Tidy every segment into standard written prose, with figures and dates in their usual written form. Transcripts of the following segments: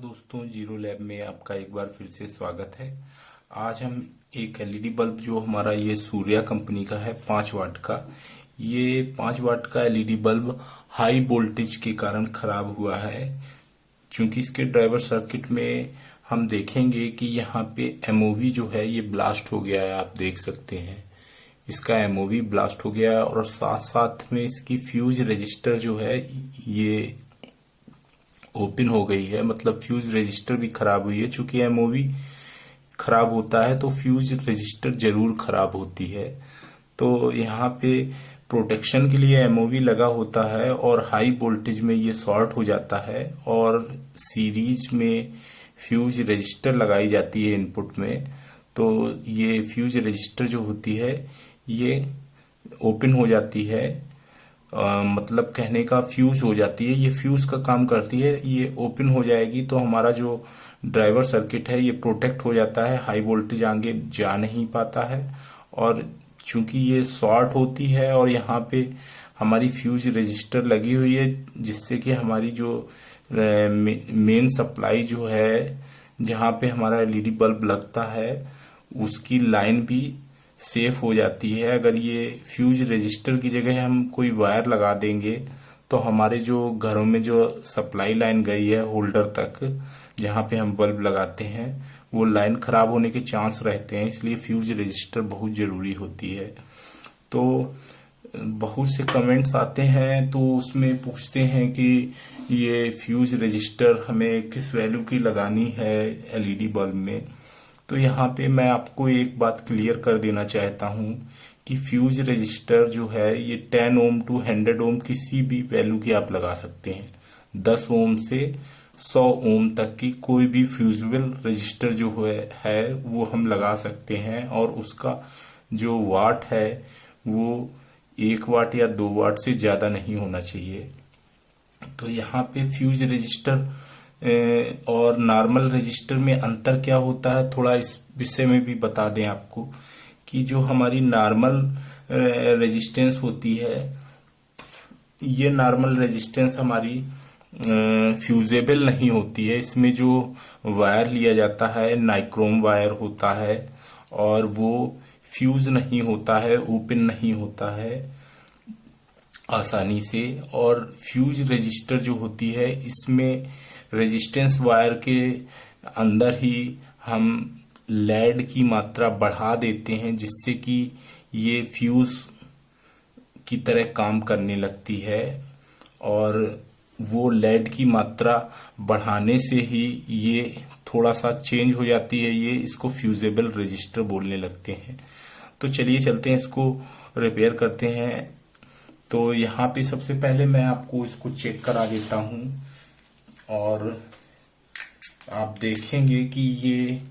दोस्तों, zero lab में आपका एक बार फिर से स्वागत है। आज हम एक एलईडी बल्ब जो हमारा ये सूर्या कंपनी का है 5 वाट का, ये 5 वाट का एलईडी बल्ब हाई वोल्टेज के कारण खराब हुआ है। क्योंकि इसके ड्राइवर सर्किट में हम देखेंगे कि यहाँ पे एमओवी जो है ये ब्लास्ट हो गया है। आप देख सकते हैं इसका एमओवी ब्लास्ट हो गया है और साथ साथ में इसकी फ्यूज रजिस्टर जो है ये ओपन हो गई है। मतलब फ्यूज रजिस्टर भी खराब हुई है। चूंकि एमओवी खराब होता है तो फ्यूज रजिस्टर जरूर खराब होती है। तो यहाँ पे प्रोटेक्शन के लिए एमओवी लगा होता है और हाई वोल्टेज में ये शॉर्ट हो जाता है और सीरीज में फ्यूज रजिस्टर लगाई जाती है इनपुट में। तो ये फ्यूज रजिस्टर जो होती है ये ओपन हो जाती है। मतलब कहने का फ्यूज हो जाती है, ये फ्यूज का काम करती है। ये ओपन हो जाएगी तो हमारा जो ड्राइवर सर्किट है ये प्रोटेक्ट हो जाता है, हाई वोल्टेज आगे जा नहीं पाता है। और चूंकि ये शॉर्ट होती है और यहाँ पे हमारी फ्यूज रजिस्टर लगी हुई है, जिससे कि हमारी जो मेन सप्लाई जो है जहाँ पे हमारा एलईडी बल्ब लगता है उसकी लाइन भी सेफ हो जाती है। अगर ये फ्यूज रजिस्टर की जगह हम कोई वायर लगा देंगे तो हमारे जो घरों में जो सप्लाई लाइन गई है होल्डर तक जहाँ पे हम बल्ब लगाते हैं वो लाइन खराब होने के चांस रहते हैं। इसलिए फ्यूज रजिस्टर बहुत जरूरी होती है। तो बहुत से कमेंट्स आते हैं तो उसमें पूछते हैं कि ये फ्यूज रजिस्टर हमें किस वैल्यू की लगानी है एलईडी बल्ब में। तो यहाँ पे मैं आपको एक बात क्लियर कर देना चाहता हूँ कि फ्यूज रजिस्टर जो है ये 10 ओम टू 100 ओम किसी भी वैल्यू की आप लगा सकते हैं। 10 ओम से 100 ओम तक की कोई भी फ्यूजेबल रजिस्टर जो है वो हम लगा सकते हैं और उसका जो वाट है वो 1 वाट या 2 वाट से ज्यादा नहीं होना चाहिए। तो यहाँ पे फ्यूज रजिस्टर और नॉर्मल रजिस्टर में अंतर क्या होता है, थोड़ा इस विषय में भी बता दें आपको कि जो हमारी नॉर्मल रेजिस्टेंस होती है ये नॉर्मल रेजिस्टेंस हमारी फ्यूजेबल नहीं होती है। इसमें जो वायर लिया जाता है नाइक्रोम वायर होता है और वो फ्यूज नहीं होता है, ओपन नहीं होता है आसानी से। और फ्यूज रजिस्टर जो होती है इसमें रेजिस्टेंस वायर के अंदर ही हम लेड की मात्रा बढ़ा देते हैं जिससे कि ये फ्यूज की तरह काम करने लगती है। और वो लेड की मात्रा बढ़ाने से ही ये थोड़ा सा चेंज हो जाती है, ये इसको फ्यूजेबल रजिस्टर बोलने लगते हैं। तो चलिए चलते हैं इसको रिपेयर करते हैं। तो यहाँ पे सबसे पहले मैं आपको इसको चेक करा देता हूँ और आप देखेंगे कि ये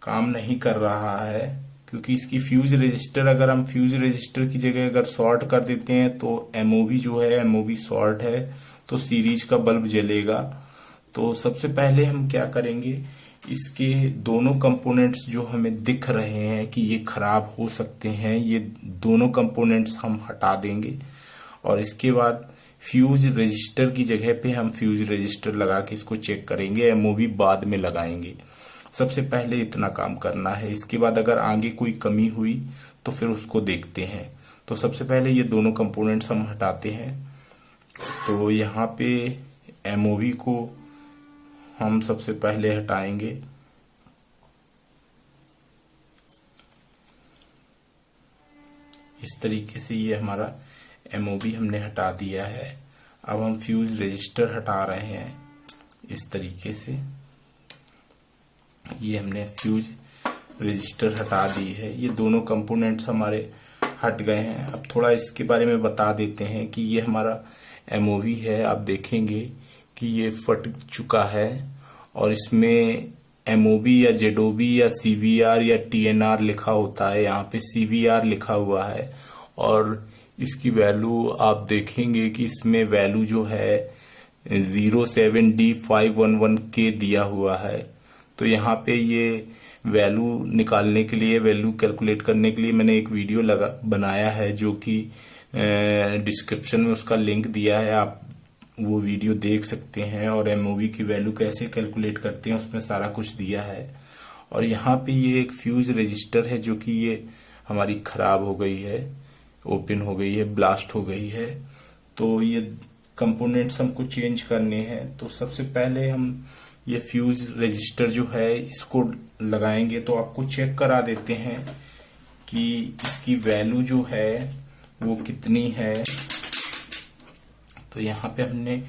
काम नहीं कर रहा है क्योंकि इसकी फ्यूज रजिस्टर, अगर हम फ्यूज रजिस्टर की जगह अगर शॉर्ट कर देते हैं तो एमओवी जो है एमओवी शॉर्ट है तो सीरीज का बल्ब जलेगा। तो सबसे पहले हम क्या करेंगे, इसके दोनों कंपोनेंट्स जो हमें दिख रहे हैं कि ये खराब हो सकते हैं, ये दोनों कंपोनेंट्स हम हटा देंगे और इसके बाद फ्यूज रजिस्टर की जगह पे हम फ्यूज रजिस्टर लगा के इसको चेक करेंगे। एमओवी बाद में लगाएंगे। सबसे पहले इतना काम करना है। इसके बाद अगर आगे कोई कमी हुई तो फिर उसको देखते हैं। तो सबसे पहले ये दोनों कंपोनेंट्स हम हटाते हैं। तो यहाँ पे एमओवी को हम सबसे पहले हटाएंगे। इस तरीके से ये हमारा एमओवी हमने हटा दिया है। अब हम फ्यूज रजिस्टर हटा रहे हैं। इस तरीके से ये हमने फ्यूज रजिस्टर हटा दी है। ये दोनों कंपोनेंट्स हमारे हट गए हैं। अब थोड़ा इसके बारे में बता देते हैं कि ये हमारा एमओवी है। आप देखेंगे कि ये फट चुका है और इसमें एमओवी या जेडओबी या सीवीआर या टीएनआर लिखा होता है। यहाँ पे सीवीआर लिखा हुआ है और इसकी वैल्यू आप देखेंगे कि इसमें वैल्यू जो है 07D511K दिया हुआ है। तो यहाँ पे ये वैल्यू निकालने के लिए, वैल्यू कैलकुलेट करने के लिए मैंने एक वीडियो बनाया है जो कि डिस्क्रिप्शन में उसका लिंक दिया है, आप वो वीडियो देख सकते हैं और एमओवी की वैल्यू कैसे कैलकुलेट करते हैं उसमें सारा कुछ दिया है। और यहाँ पे ये एक फ्यूज रजिस्टर है जो कि ये हमारी खराब हो गई है, ओपन हो गई है, ब्लास्ट हो गई है। तो ये कंपोनेंट्स हमको चेंज करने हैं। तो सबसे पहले हम ये फ्यूज रजिस्टर जो है इसको लगाएंगे। तो आपको चेक करा देते हैं कि इसकी वैल्यू जो है वो कितनी है। तो यहाँ पे हमने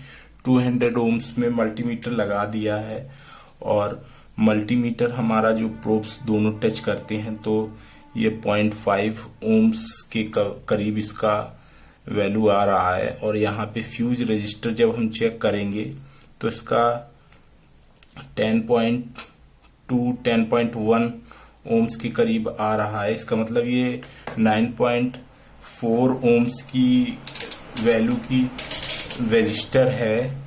200 ओम्स में मल्टीमीटर लगा दिया है और मल्टीमीटर हमारा जो प्रोब्स दोनों टच करते हैं तो ये 0.5 ओम्स के करीब इसका वैल्यू आ रहा है। और यहाँ पे फ्यूज रजिस्टर जब हम चेक करेंगे तो इसका 10.2 10.1 ओम्स के करीब आ रहा है। इसका मतलब ये 9.4 ओम्स की वैल्यू की रजिस्टर है।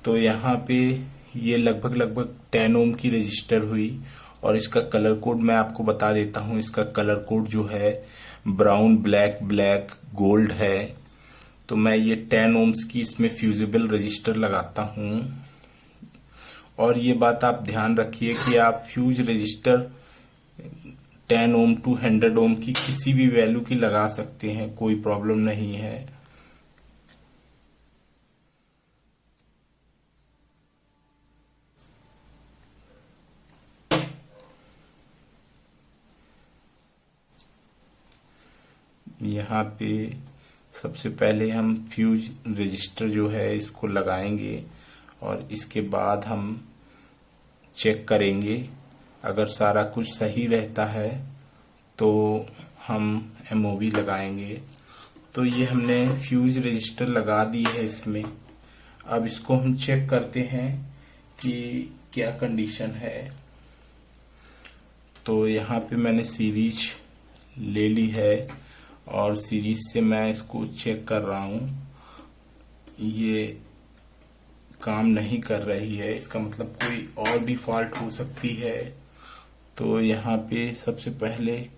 तो यहाँ पे ये लगभग 10 ओम की रजिस्टर हुई। और इसका कलर कोड मैं आपको बता देता हूँ। इसका कलर कोड जो है ब्राउन ब्लैक ब्लैक गोल्ड है। तो मैं ये 10 ओम्स की इसमें फ्यूजिबल रजिस्टर लगाता हूँ। और ये बात आप ध्यान रखिए कि आप फ्यूज रजिस्टर 10 ओम टू 100 ओम की किसी भी वैल्यू की लगा सकते हैं, कोई प्रॉब्लम नहीं है। यहाँ पे सबसे पहले हम फ्यूज रजिस्टर जो है इसको लगाएंगे और इसके बाद हम चेक करेंगे। अगर सारा कुछ सही रहता है तो हम एमओवी लगाएंगे। तो ये हमने फ्यूज रजिस्टर लगा दी है इसमें। अब इसको हम चेक करते हैं कि क्या कंडीशन है। तो यहाँ पे मैंने सीरीज ले ली है और सीरीज से मैं इसको चेक कर रहा हूँ। ये काम नहीं कर रही है, इसका मतलब कोई और भी फॉल्ट हो सकती है। तो यहाँ पे सबसे पहले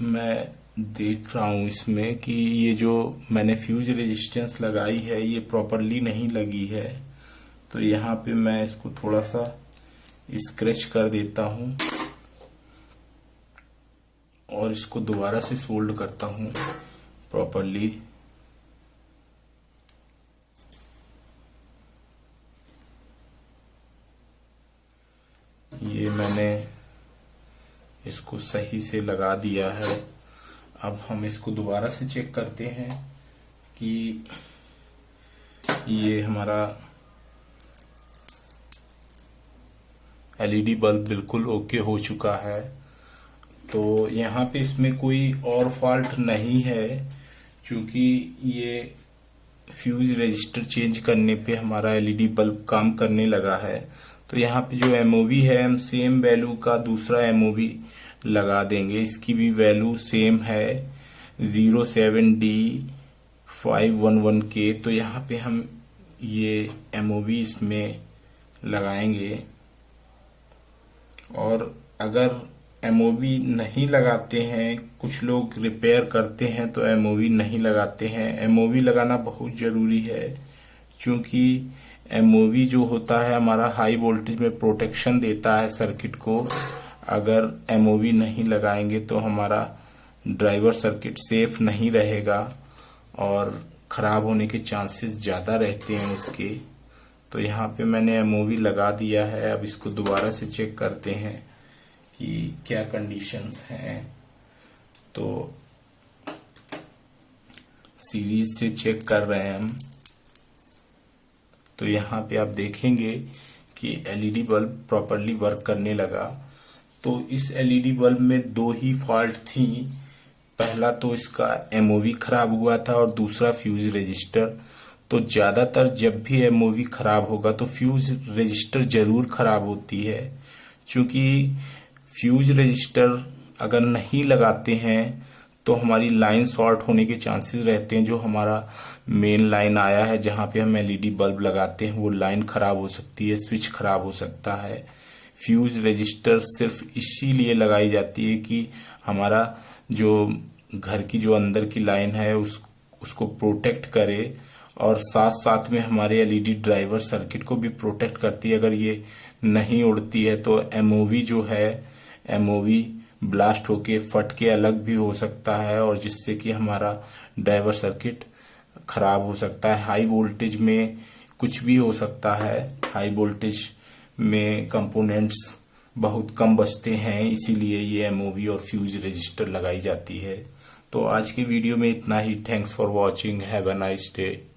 मैं देख रहा हूँ इसमें कि ये जो मैंने फ्यूज रेजिस्टेंस लगाई है ये प्रॉपरली नहीं लगी है। तो यहाँ पे मैं इसको थोड़ा सा स्क्रैच कर देता हूँ और इसको दोबारा से सोल्ड करता हूँ प्रॉपरली। ये मैंने इसको सही से लगा दिया है। अब हम इसको दोबारा से चेक करते हैं कि ये हमारा एलईडी बल्ब बिल्कुल ओके हो चुका है। तो यहाँ पे इसमें कोई और फॉल्ट नहीं है क्योंकि ये फ्यूज रजिस्टर चेंज करने पे हमारा एलईडी बल्ब काम करने लगा है। तो यहाँ पे जो एमओवी है हम सेम वैल्यू का दूसरा एमओवी लगा देंगे। इसकी भी वैल्यू सेम है 07D511K। तो यहाँ पे हम ये एमओवी इसमें लगाएंगे। और अगर एमओवी नहीं लगाते हैं, कुछ लोग रिपेयर करते हैं तो एमओवी नहीं लगाते हैं। एमओवी लगाना बहुत जरूरी है क्योंकि एमओवी जो होता है हमारा हाई वोल्टेज में प्रोटेक्शन देता है सर्किट को। अगर एमओवी नहीं लगाएंगे तो हमारा ड्राइवर सर्किट सेफ नहीं रहेगा और खराब होने के चांसेस ज्यादा रहते हैं उसके। तो यहाँ पे मैंने एमओवी लगा दिया है। अब इसको दोबारा से चेक करते हैं कि क्या कंडीशंस हैं। तो सीरीज से चेक कर रहे हैं हम। तो यहाँ पे आप देखेंगे कि एलईडी बल्ब प्रॉपरली वर्क करने लगा। तो इस एलईडी बल्ब में दो ही फॉल्ट थी। पहला तो इसका एमओवी खराब हुआ था और दूसरा फ्यूज रजिस्टर। तो ज्यादातर जब भी एमओवी खराब होगा तो फ्यूज रजिस्टर जरूर खराब होती है क्योंकि फ्यूज रजिस्टर अगर नहीं लगाते हैं तो हमारी लाइन शॉर्ट होने के चांसेस रहते हैं। जो हमारा मेन लाइन आया है जहां पे हम एलईडी बल्ब लगाते हैं वो लाइन खराब हो सकती है, स्विच खराब हो सकता है। फ्यूज रजिस्टर सिर्फ इसीलिए लगाई जाती है कि हमारा जो घर की जो अंदर की लाइन है उसको प्रोटेक्ट करे और साथ साथ में हमारे एलईडी ड्राइवर सर्किट को भी प्रोटेक्ट करती है। अगर ये नहीं उड़ती है तो एमओवी जो है, एमओवी ब्लास्ट होके फट के अलग भी हो सकता है, और जिससे कि हमारा ड्राइवर सर्किट खराब हो सकता है। हाई वोल्टेज में कुछ भी हो सकता है। हाई वोल्टेज में कंपोनेंट्स बहुत कम बचते हैं, इसीलिए ये एमओवी और फ्यूज रजिस्टर लगाई जाती है। तो आज की वीडियो में इतना ही। Thanks for watching. Have a nice day.